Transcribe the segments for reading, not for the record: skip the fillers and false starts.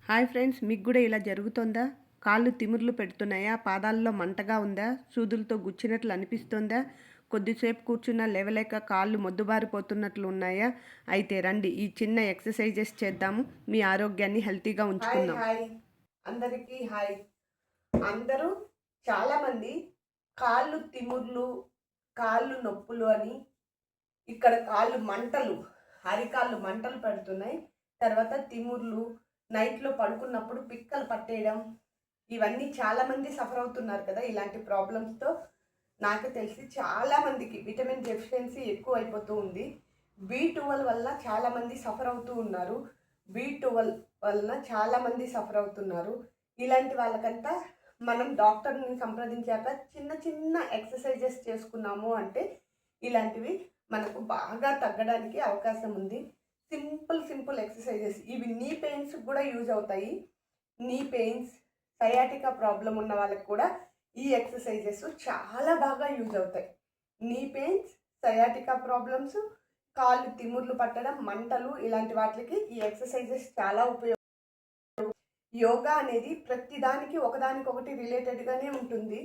Hi friends, మీకు కూడా ఇలా జరుగుతుందా? కాళ్ళు తిముర్లు పెడుతున్నాయా? పాదాల్లో మంటగా ఉందా? సూదులతో గుచ్చినట్లు అనిపిస్తుందా? కొద్దిసేపు కూర్చున్నా లేవలేక కాళ్ళు మొద్దుబారిపోతున్నట్లు ఉన్నాయా? అయితే రండి, ఈ చిన్న ఎక్సర్సైజెస్ చేద్దాము. మీ ఆరోగ్యాన్ని హెల్తీగా ఉంచుకుందాం. హాయ్ అందరికీ హాయ్. అందరూ చాలామంది కాళ్ళు తిముర్లు, కాళ్ళు నొప్పులు అని, ఇక్కడ కాళ్ళు మంటలు, అరికాళ్ళు మంటలు పెడుతున్నాయి. తర్వాత తిముర్లు, నైట్లో పడుకున్నప్పుడు పిక్కలు పట్టేయడం, ఇవన్నీ చాలామంది సఫర్ అవుతున్నారు కదా. ఇలాంటి ప్రాబ్లమ్స్తో నాకు తెలిసి చాలామందికి విటమిన్ డెఫిషియన్సీ ఎక్కువ అయిపోతూ ఉంది. B12 వల్ల చాలామంది సఫర్ అవుతూ ఉన్నారు. B12 వలన చాలామంది సఫర్ అవుతున్నారు. ఇలాంటి వాళ్ళకంతా మనం డాక్టర్ని సంప్రదించాక చిన్న చిన్న ఎక్సర్సైజెస్ చేసుకున్నాము అంటే ఇలాంటివి మనకు బాగా తగ్గడానికి అవకాశం ఉంది. సింపుల్ ఎక్సర్సైజెస్ ఇవి నీ పెయిన్స్ కూడా యూజ్ అవుతాయి. నీ పెయిన్స్, సయాటికా ప్రాబ్లం ఉన్న వాళ్ళకి కూడా ఈ ఎక్సర్సైజెస్ చాలా బాగా యూజ్ అవుతాయి. నీ పెయిన్స్, సయాటికా ప్రాబ్లమ్స్, కాళ్ళు తిముర్లు పట్టడం, మంటలు, ఇలాంటి వాటికి ఈ ఎక్సర్సైజెస్ చాలా ఉపయోగం. యోగా అనేది ప్రతిదానికి ఒకదానికొకటి రిలేటెడ్గానే ఉంటుంది.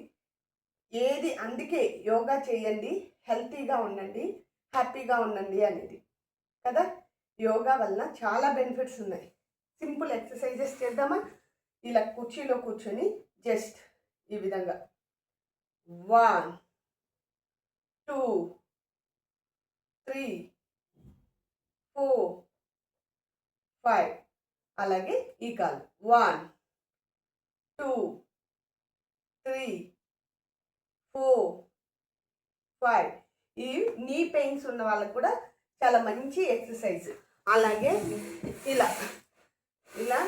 అందుకే యోగా చేయండి, హెల్తీగా ఉండండి, హ్యాపీగా ఉండండి అనేది కదా. యోగా వల్ల చాలా బెనిఫిట్స్ ఉన్నాయి. సింపుల్ ఎక్సర్సైజెస్ చేద్దామా? ఇలా కుర్చీలో కూర్చొని జస్ట్ ఈ విధంగా 1 2 3 4 5, అలాగే ఈ కాలు 1 2 3 4 5. ఈ నీ పెయిన్స్ ఉన్న వాళ్ళకు కూడా చాలా మంచి ఎక్సర్సైజ్. అలాగే ఇలా ఇలా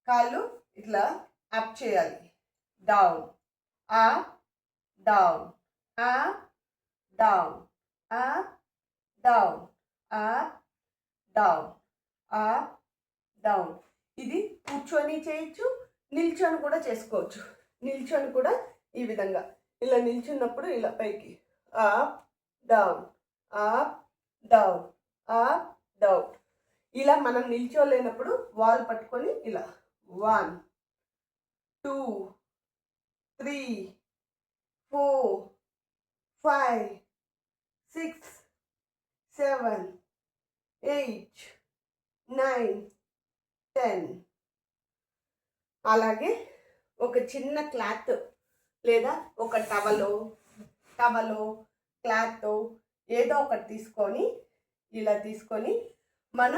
కాళ్ళు ఇట్లా అప్ చేయాలి. Down, up, down, up, down, up, down, up, down, up, down. ఇది కూర్చొని చేయొచ్చు, నిల్చొని కూడా చేసుకోవచ్చు. నిల్చొని కూడా ఈ విధంగా ఇలా నిల్చున్నప్పుడు ఇలా పైకి up, down, up, down, up, down. ఇలా మనం నిల్చోలేనప్పుడు వాల్ పట్టుకొని ఇలా 1 2 3 4 5 6 7 8 9 10. అలాగే ఒక చిన్న క్లాత్ లేదా ఒక టవలో క్లాత్ ఏదో ఒకటి తీసుకొని ఇలా తీసుకొని మన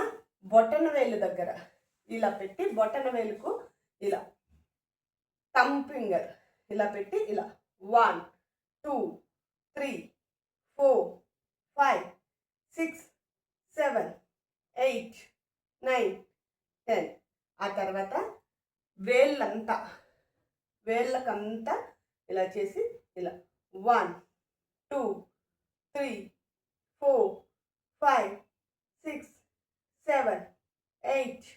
బొటన వేలు దగ్గర ఇలా పెట్టి, బొటన వేలుకు ఇలా థంబ్ ఫింగర్ ఇలా పెట్టి ఇలా 1 2 3 4 5 6 7 8 9 10. ఆ తర్వాత వేళ్ళకంతా ఇలా చేసి ఇలా 1 2 3 4 5 6 7 8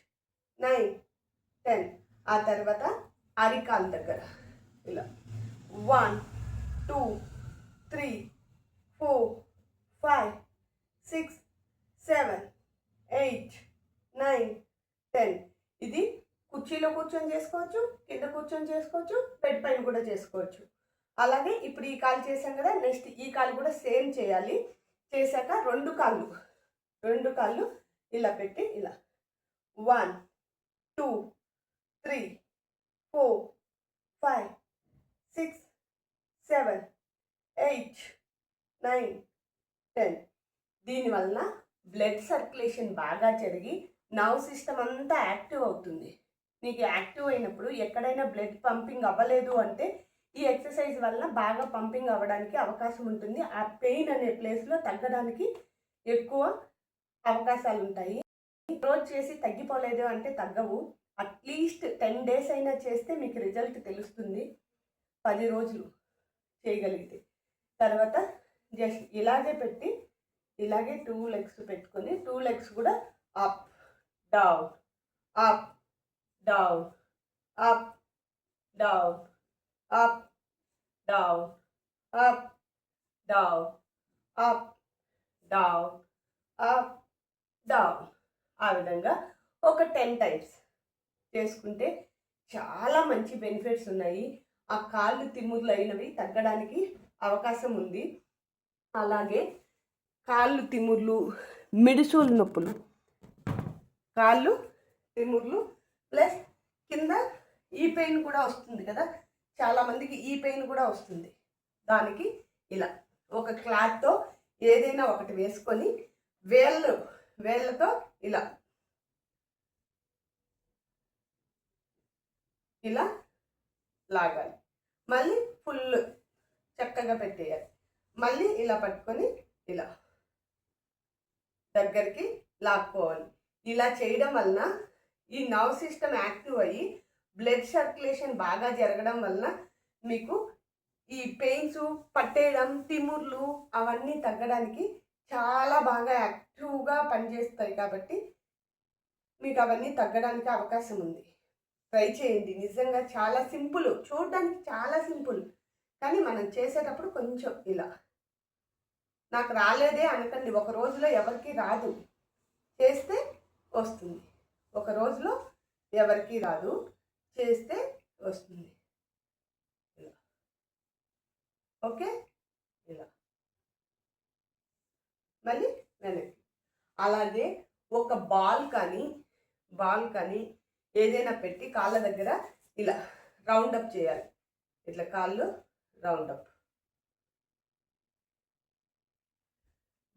9 10. ఆ తర్వాత అరికాల దగ్గర ఇలా 1 2 3 4 5 6 7 8 9 10. ఇది కుర్చీలో కూర్చొని చేసుకోవచ్చు, కింద కూర్చొని చేసుకోవచ్చు, బెడ్ పైన కూడా చేసుకోవచ్చు. అలాగే ఇప్పుడు ఈ కాలు చేసాం కదా, నెక్స్ట్ ఈ కాలు కూడా సేమ్ చేయాలి. చేశాక రెండు కాళ్ళు ఇలా పెట్టి ఇలా 1 2 3 4 5 6 7 8 9 10. దీనివల్ల బ్లడ్ సర్క్యులేషన్ బాగా జరిగి నర్వ్ సిస్టమ్ అంతా యాక్టివ్ అవుతుంది. నీకు యాక్టివ్ అయినప్పుడు ఎక్కడైనా బ్లడ్ పంపింగ్ అవ్వలేదు అంటే ఈ ఎక్సర్సైజ్ వల్ల బాగా పంపింగ్ అవ్వడానికి అవకాశం ఉంటుంది. ఆ పెయిన్ అనే ప్లేస్లో తగ్గడానికి ఎక్కువ అవకాశాలు ఉంటాయి. రోజు చేసి తగ్గిపోలేదు అంటే తగ్గవు. అట్లీస్ట్ 10 days అయినా చేస్తే మీకు రిజల్ట్ తెలుస్తుంది. 10 రోజులు చేయగలిగితే తర్వాత జస్ట్ ఇలాగే పెట్టి, ఇలాగే 2 legs పెట్టుకొని 2 legs కూడా up down, up down, up down, up down, up down, up down, up down. ఆ విధంగా ఒక 10 times చేసుకుంటే చాలా మంచి బెనిఫిట్స్ ఉన్నాయి. ఆ కాళ్ళు తిమ్ముర్లు అయినవి తగ్గడానికి అవకాశం ఉంది. అలాగే కాళ్ళు తిమ్ముర్లు, మిడుసులు నొప్పులు, కాళ్ళు తిమ్ముర్లు ప్లస్ కింద ఈ పెయిన్ కూడా వస్తుంది కదా, చాలామందికి ఈ పెయిన్ కూడా వస్తుంది. దానికి ఇలా ఒక క్లాత్తో ఏదైనా ఒకటి వేసుకొని వేళ్ళతో ఇలా ఇలా లాగాలి. మళ్ళీ ఫుల్ చక్కగా పెట్టేయాలి. మళ్ళీ ఇలా పట్టుకొని ఇలా దగ్గరికి లాక్కోవాలి. ఇలా చేయడం వలన ఈ నర్వ్ సిస్టమ్ యాక్టివ్ అయ్యి బ్లడ్ సర్క్యులేషన్ బాగా జరగడం వలన మీకు ఈ పెయిన్స్, పట్టేయడం, తిమ్ముర్లు అవన్నీ తగ్గడానికి చాలా బాగా యాక్టివ్గా పనిచేస్తాయి. కాబట్టి మీకు అవన్నీ తగ్గడానికి అవకాశం ఉంది. ట్రై చేయండి. నిజంగా చాలా సింపుల్, చూడడానికి చాలా సింపుల్, కానీ మనం చేసేటప్పుడు కొంచెం ఇలా నాకు రాలేదే అనకండి. ఒక రోజులో ఎవరికి రాదు, చేస్తే వస్తుంది. ఒక రోజులో ఎవరికి రాదు, చేస్తే వస్తుంది. ఇలా ఓకే, ఇలా మళ్ళీ వెనక్కి. అలాగే ఒక బాల్ కానీ ఏదైనా పెట్టి కాళ్ళ దగ్గర ఇలా రౌండప్ చేయాలి. ఇట్లా కాళ్ళు రౌండప్,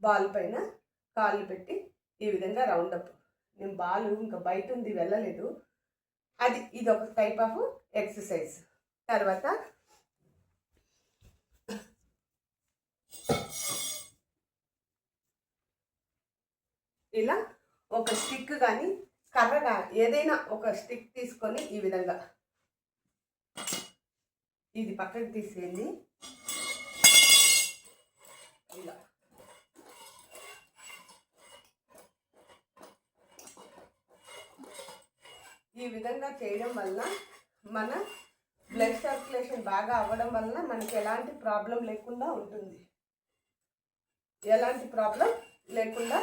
బాల్ పైన కాళ్ళు పెట్టి ఈ విధంగా రౌండప్. నేను బాల్ ఇంకా బయట ఉంది, వెళ్ళలేదు. ఇది ఒక టైప్ ఆఫ్ ఎక్సర్సైజ్. తర్వాత ఇలా ఒక స్టిక్ కానీ కర్ర కానీ ఏదైనా ఒక స్టిక్ తీసుకొని ఈ విధంగా ఇది పక్కకి తీసేయండి. ఇలా ఈ విధంగా చేయడం వల్ల మన బ్లడ్ సర్క్యులేషన్ బాగా అవ్వడం వలన మనకి ఎలాంటి ప్రాబ్లం లేకుండా ఉంటుంది. ఎలాంటి ప్రాబ్లం లేకుండా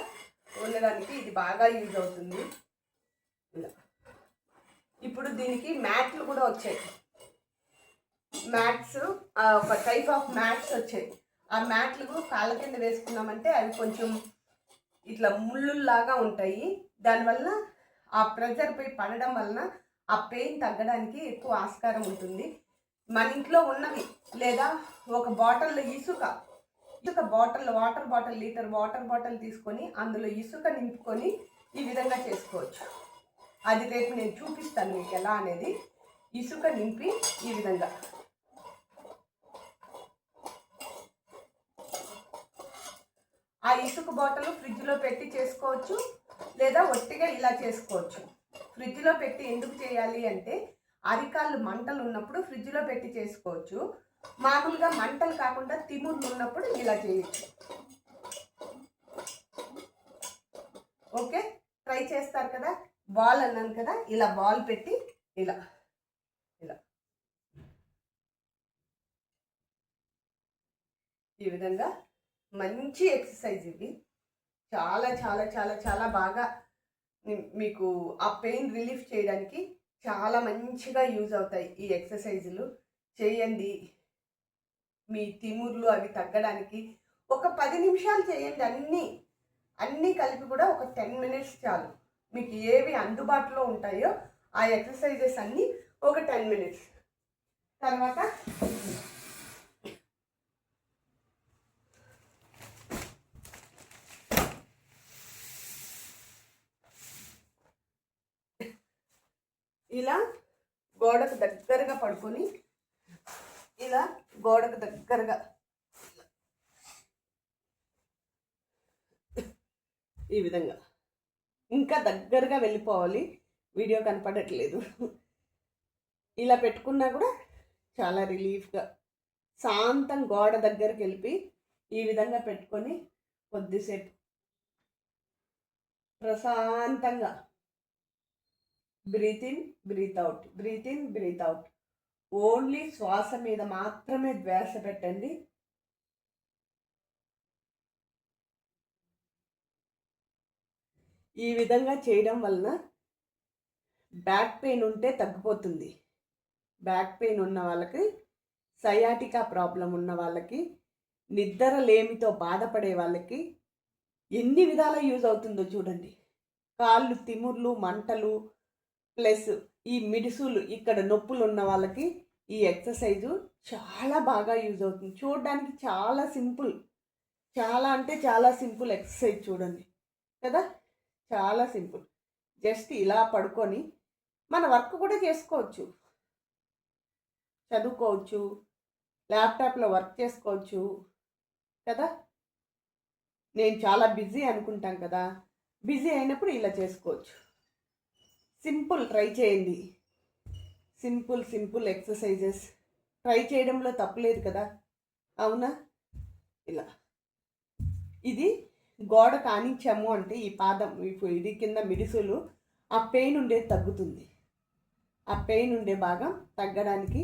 ఉండడానికి ఇది బాగా యూజ్ అవుతుంది. ఇలా ఇప్పుడు దీనికి మ్యాట్లు కూడా వచ్చాయి. మ్యాట్స్, ఒక టైప్ ఆఫ్ మ్యాట్స్ వచ్చాయి. ఆ మ్యాట్లు కాళ్ళ కింద వేసుకున్నామంటే అవి కొంచెం ఇట్లా ముళ్ళులాగా ఉంటాయి. దానివల్ల ఆ ప్రెజర్ పై పడడం వలన ఆ పెయిన్ తగ్గడానికి ఎక్కువ ఆస్కారం ఉంటుంది. మన ఇంట్లో ఉన్నవి లేదా ఒక బాటిల్లో ఇసుక bottle, water bottle, litre water bottle తీసుకొని అందులో ఇసుక నింపుకొని ఈ విధంగా చేసుకోవచ్చు. అది రేపు నేను చూపిస్తాను మీకు ఎలా అనేది. ఇసుక నింపి ఈ విధంగా ఆ ఇసుక బాటిల్ ఫ్రిడ్జ్లో పెట్టి చేసుకోవచ్చు, లేదా ఒట్టిగా ఇలా చేసుకోవచ్చు. ఫ్రిడ్జ్లో పెట్టి ఎందుకు చేయాలి అంటే అరికాళ్ళు మంటలు ఉన్నప్పుడు ఫ్రిడ్జ్లో పెట్టి చేసుకోవచ్చు. మామూలుగా మంటలు కాకుండా తిమ్ముర్లు ఉన్నప్పుడు ఇలా చేయొచ్చు. ఓకే, ట్రై చేస్తారు కదా. బాల్ అన్నాను కదా, ఇలా బాల్ పెట్టి ఇలా ఇలా ఈ విధంగా మంచి ఎక్సర్సైజ్. ఇది చాలా చాలా చాలా చాలా బాగా మీకు ఆ పెయిన్ రిలీఫ్ చేయడానికి చాలా మంచిగా యూజ్ అవుతాయి ఈ ఎక్సర్సైజులు. చేయండి. మీ తిమ్ముర్లు అవి తగ్గడానికి ఒక 10 నిమిషాలు చేయండి. అన్నీ కలిపి కూడా ఒక 10 మినిట్స్ చాలు. మీకు ఏవి అందుబాటులో ఉంటాయో ఆ ఎక్సర్సైజెస్ అన్నీ ఒక 10 మినిట్స్. తర్వాత ఇలా గోడకు దగ్గరగా పడుకొని ఇలా గోడకు దగ్గరగా ఈ విధంగా ఇంకా దగ్గరగా వెళ్ళిపోవాలి. వీడియో కనపడట్లేదు. ఇలా పెట్టుకున్నా కూడా చాలా రిలీఫ్గా శాంతం గోడ దగ్గరికి వెళ్ళి ఈ విధంగా పెట్టుకొని కొద్దిసేపు ప్రశాంతంగా breathe in, breathe out, breathe in, breathe out. Only శ్వాస మీద మాత్రమే ధ్యాస పెట్టండి. ఈ విధంగా చేయడం వలన బ్యాక్ పెయిన్ ఉంటే తగ్గిపోతుంది. బ్యాక్ పెయిన్ ఉన్న వాళ్ళకి, సయాటికా ప్రాబ్లం ఉన్న వాళ్ళకి, నిద్ర లేమితో బాధపడే వాళ్ళకి ఎన్ని విధాల యూజ్ అవుతుందో చూడండి. కాళ్ళు తిముర్లు, మంటలు, ప్లస్ ఈ మిడుసులు ఇక్కడ నొప్పులు ఉన్న వాళ్ళకి ఈ ఎక్సర్సైజు చాలా బాగా యూజ్ అవుతుంది. చూడడానికి చాలా సింపుల్, చాలా అంటే చాలా సింపుల్ ఎక్సర్సైజ్ చూడండి కదా, చాలా సింపుల్. జస్ట్ ఇలా పడుకొని మన వర్క్ కూడా చేసుకోవచ్చు, చదువుకోవచ్చు, ల్యాప్టాప్లో వర్క్ చేసుకోవచ్చు కదా. నేను చాలా బిజీ అనుకుంటాం కదా, బిజీ అయినప్పుడు ఇలా చేసుకోవచ్చు. సింపుల్, ట్రై చేయండి. సింపుల్ ఎక్సర్సైజెస్ ట్రై చేయడంలో తప్పులేదు కదా, అవునా. ఇలా ఇది గోడ కానించాము అంటే ఈ పాదం ఇది కింద మిడిసులు ఆ పెయిన్ ఉండేది తగ్గుతుంది. ఆ పెయిన్ ఉండే భాగం తగ్గడానికి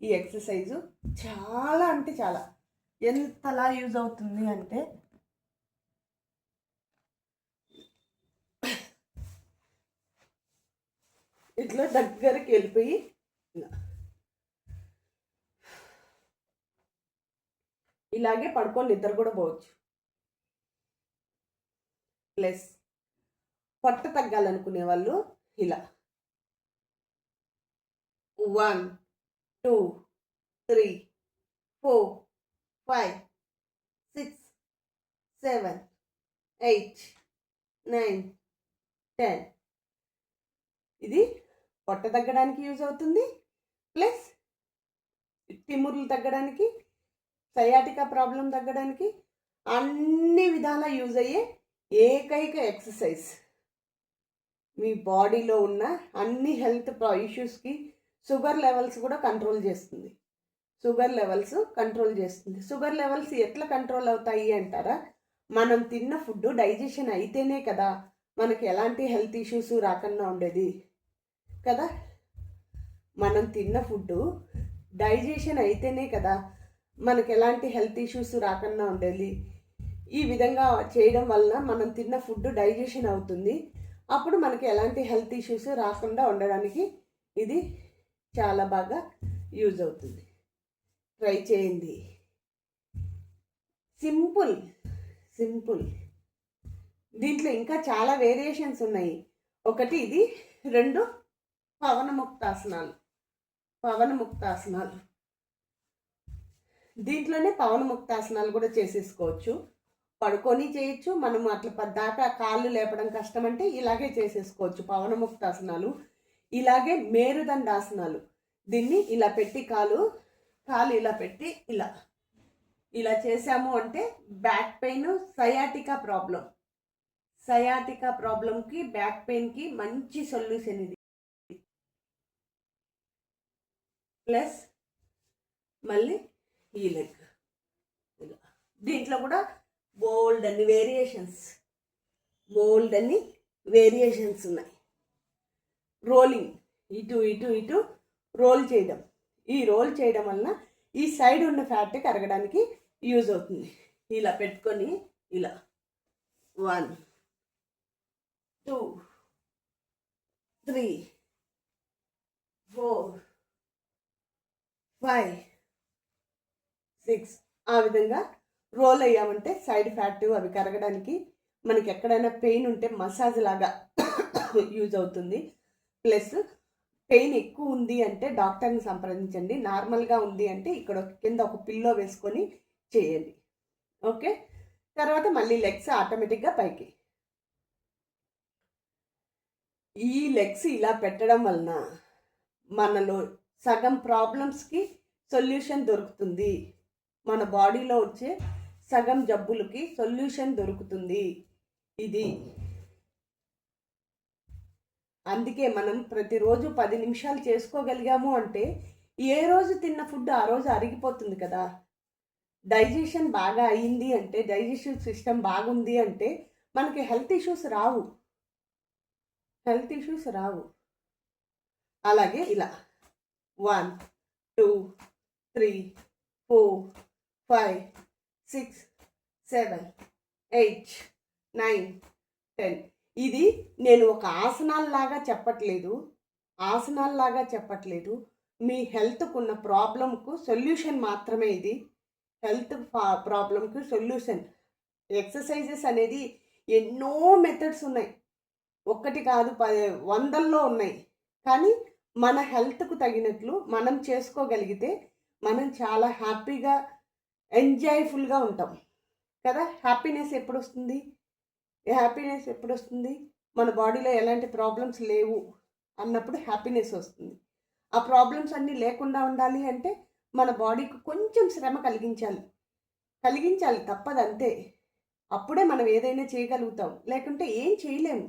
ఈ ఎక్సర్సైజు చాలా అంటే చాలా ఎంతలా యూజ్ అవుతుంది అంటే ఇట్లా దగ్గరికి వెళ్ళిపోయి ఇలాగే పడుకొని నిద్ర కూడా పోవచ్చు. ప్లస్ పొట్ట తగ్గాలనుకునే వాళ్ళు ఇలా 1 2 3 4 5 6 7 8 9 10 ఇది పొట్ట తగ్గడానికి యూజ్ అవుతుంది. ప్లస్ తిమ్ముర్లు తగ్గడానికి, సయాటికా ప్రాబ్లం తగ్గడానికి అన్ని విధాలా యూజ్ అయ్యే ఏకైక ఎక్సర్సైజ్. మీ బాడీలో ఉన్న అన్ని హెల్త్ ఇష్యూస్కి షుగర్ లెవెల్స్ కూడా కంట్రోల్ చేస్తుంది. షుగర్ లెవెల్స్ ఎట్లా కంట్రోల్ అవుతాయి అంటారా, మనం తిన్న ఫుడ్ డైజెషన్ అయితేనే కదా మనకి ఎలాంటి హెల్త్ ఇష్యూస్ రాకుండా ఉండేది కదా. మనం తిన్న ఫుడ్ డైజెషన్ అయితేనే కదా మనకి ఎలాంటి హెల్త్ ఇష్యూస్ రాకుండా ఉండేది. ఈ విధంగా చేయడం వలన మనం తిన్న ఫుడ్ డైజెషన్ అవుతుంది. అప్పుడు మనకి ఎలాంటి హెల్త్ ఇష్యూస్ రాకుండా ఉండడానికి ఇది చాలా బాగా యూజ్ అవుతుంది. ట్రై చేయండి. సింపుల్. దీంట్లో ఇంకా చాలా వేరియేషన్స్ ఉన్నాయి. ఒకటి ఇది, 2 పవనముక్తాసనాలు. దీంట్లోనే పవనముక్తాసనాలు కూడా చేసేసుకోవచ్చు. పడుకొని చేయొచ్చు, మనం అట్లా పద్దాకా కాళ్ళు లేపడం కష్టం అంటే ఇలాగే చేసేసుకోవచ్చు పవనముక్తాసనాలు. ఇలాగే మేరుదండాసనాలు. దీన్ని ఇలా పెట్టి కాలు ఇలా పెట్టి ఇలా చేసాము అంటే బ్యాక్ పెయిన్, సయాటికా ప్రాబ్లంకి, బ్యాక్ పెయిన్కి మంచి సొల్యూషన్ ఇది. ప్లస్ మళ్ళీ ఈ లెగ్. దీంట్లో కూడా బోల్డ్ అన్ని వేరియేషన్స్ ఉన్నాయి. రోలింగ్, ఇటు రోల్ చేయడం. ఈ రోల్ చేయడం వలన ఈ సైడ్ ఉన్న ఫ్యాట్ కరగడానికి యూజ్ అవుతుంది. ఇలా పెట్టుకొని ఇలా 1 2 3 4 5 6 ఆ విధంగా రోల్ అయ్యామంటే సైడ్ ఫ్యాట్ అవి కరగడానికి, మనకి ఎక్కడైనా పెయిన్ ఉంటే మసాజ్ లాగా యూజ్ అవుతుంది. ప్లస్ పెయిన్ ఎక్కువ ఉంది అంటే డాక్టర్ని సంప్రదించండి. నార్మల్గా ఉంది అంటే ఇక్కడ కింద ఒక పిల్లో వేసుకొని చేయండి. ఓకే, తర్వాత మళ్ళీ లెగ్స్ ఆటోమేటిక్గా పైకి. ఈ లెగ్స్ ఇలా పెట్టడం వలన మనలో సగం ప్రాబ్లమ్స్కి సొల్యూషన్ దొరుకుతుంది. మన బాడీలో వచ్చే సగం జబ్బులకి సొల్యూషన్ దొరుకుతుంది ఇది. అందుకే మనం ప్రతిరోజు 10 నిమిషాలు చేసుకోగలిగాము అంటే ఏ రోజు తిన్న ఫుడ్ ఆ రోజు అరిగిపోతుంది కదా. డైజెషన్ బాగా అయ్యింది అంటే, డైజెషన్ సిస్టమ్ బాగుంది అంటే మనకి హెల్త్ ఇష్యూస్ రావు. అలాగే ఇలా 1 2 3 4 5 6 7 8 9 10. ఇది నేను ఒక ఆసనాల్లాగా చెప్పట్లేదు, ఆసనాల్లాగా చెప్పట్లేదు. మీ హెల్త్‌కు ఉన్న ప్రాబ్లమ్‌కు సొల్యూషన్ మాత్రమే ఇది. Health ప్రాబ్లమ్‌కి solution. ఎక్సర్‌సైజెస్ అనేది ఎన్నో మెథడ్స్ ఉన్నాయి. ఒక్కటి కాదు వందల్లో ఉన్నాయి. కానీ మన హెల్త్‌కు తగినట్లు మనం చేసుకోగలిగితే మనం చాలా హ్యాపీగా, ఎంజాయ్‌ఫుల్‌గా ఉంటాం కదా! హ్యాపీనెస్ ఎప్పుడొస్తుంది? మన బాడీలో ఎలాంటి ప్రాబ్లమ్స్ లేవు అన్నప్పుడు హ్యాపీనెస్ వస్తుంది. ఆ ప్రాబ్లమ్స్ అన్నీ లేకుండా ఉండాలి అంటే మన బాడీకి కొంచెం శ్రమ కలిగించాలి తప్పదంతే. అప్పుడే మనం ఏదైనా చేయగలుగుతాం. లేకుంటే ఏం చేయలేము.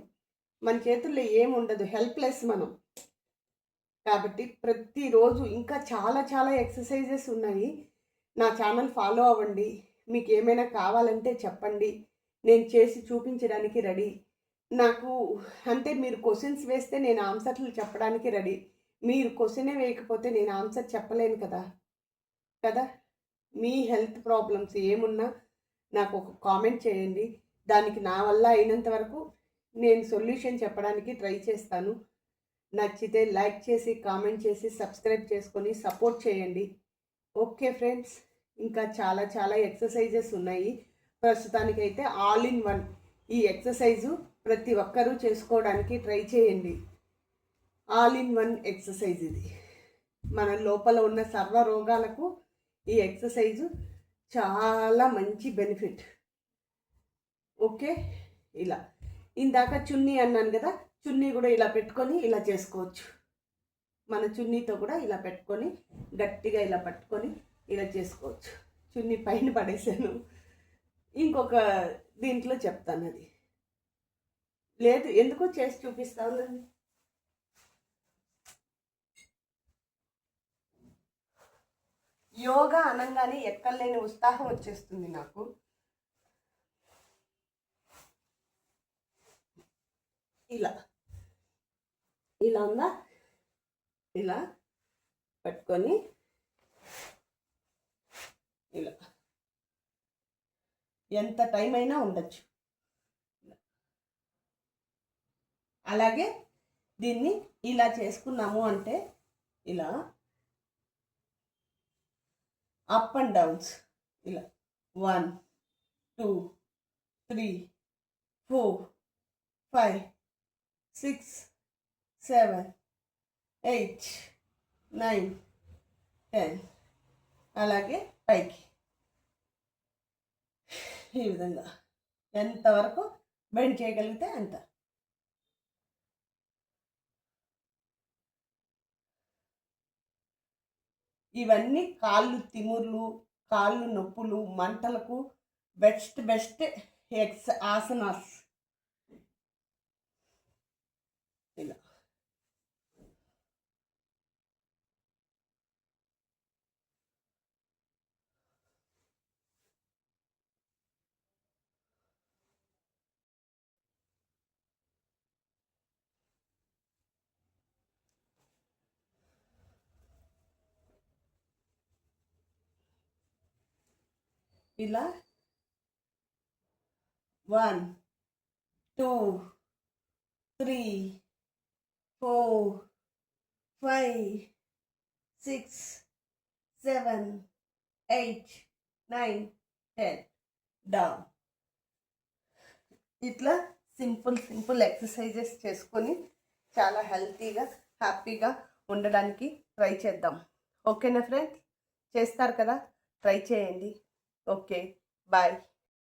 మన చేతుల్లో ఏముండదు. హెల్ప్‌లెస్ మనం. కాబట్టి ప్రతిరోజు ఇంకా చాలా చాలా ఎక్సర్‌సైజెస్ ఉన్నాయి. నా ఛానల్ ఫాలో అవ్వండి. మీకేమైనా కావాలంటే చెప్పండి. నేను చేసి చూపించడానికి రెడీ. నాకు అంటే మీరు క్వెషన్స్ వేస్తే నేను ఆన్సర్లు చెప్పడానికి రెడీ. మీరు క్వెషనే వేయకపోతే నేను ఆన్సర్ చెప్పలేను కదా! మీ హెల్త్ ప్రాబ్లమ్స్ ఏమున్నా నాకు ఒక కామెంట్ చేయండి. దానికి నా వల్ల అయినంత వరకు నేను సొల్యూషన్ చెప్పడానికి ట్రై చేస్తాను. నచ్చితే లైక్ చేసి, కామెంట్ చేసి, సబ్స్క్రైబ్ చేసుకొని సపోర్ట్ చేయండి. ఓకే ఫ్రెండ్స్, ఇంకా చాలా చాలా ఎక్సర్సైజెస్ ఉన్నాయి. ప్రస్తుతానికైతే ఆల్ ఇన్ వన్ ఈ ఎక్సర్సైజు ప్రతి ఒక్కరూ చేసుకోవడానికి ట్రై చేయండి. ఆల్ ఇన్ వన్ ఎక్సర్సైజ్ ఇది. మన లోపల ఉన్న సర్వ రోగాలకు ఈ ఎక్సర్సైజు చాలా మంచి బెనిఫిట్. ఓకే, ఇలా ఇందాక చున్నీ అన్నాను కదా, చున్నీ కూడా ఇలా పెట్టుకొని ఇలా చేసుకోవచ్చు. మన చున్నీతో కూడా ఇలా పెట్టుకొని గట్టిగా ఇలా పట్టుకొని ఇలా చేసుకోవచ్చు. చున్నీ పైన పడేసాను. ఇంకొక దీంట్లో చెప్తాను, అది లేదు ఎందుకో చేసి చూపిస్తాను. యోగా అనగానే ఎక్కడలేని ఉత్సాహం వచ్చేస్తుంది నాకు. ఇలా ఉందా, ఇలా పట్టుకొని ఇలా ఎంత టైం అయినా ఉండొచ్చు. అలాగే దీన్ని ఇలా చేసుకున్నాము అంటే ఇలా అప్ అండ్ డౌన్స్ ఇలా 1 2 3 4 5 6 7 8 9 10 అలాగే పైకి ఈ విధంగా ఎంతవరకు బెండ్ చేయగలిగితే అంత. ఇవన్నీ కాళ్ళు తిమ్ముర్లు, కాళ్ళు నొప్పులు, మంటలకు బెస్ట్ ఆసనాస్. ఇలా ఇలా 1 2 3 4 5 6 7 8 9 10 డౌన్. ఇట్లా సింపుల్ ఎక్సర్సైజెస్ చేసుకొని చాలా హెల్తీగా, హ్యాపీగా ఉండడానికి ట్రై చేద్దాం. ఓకేనా ఫ్రెండ్స్? చేస్తారు కదా, ట్రై చేయండి. Okay, bye.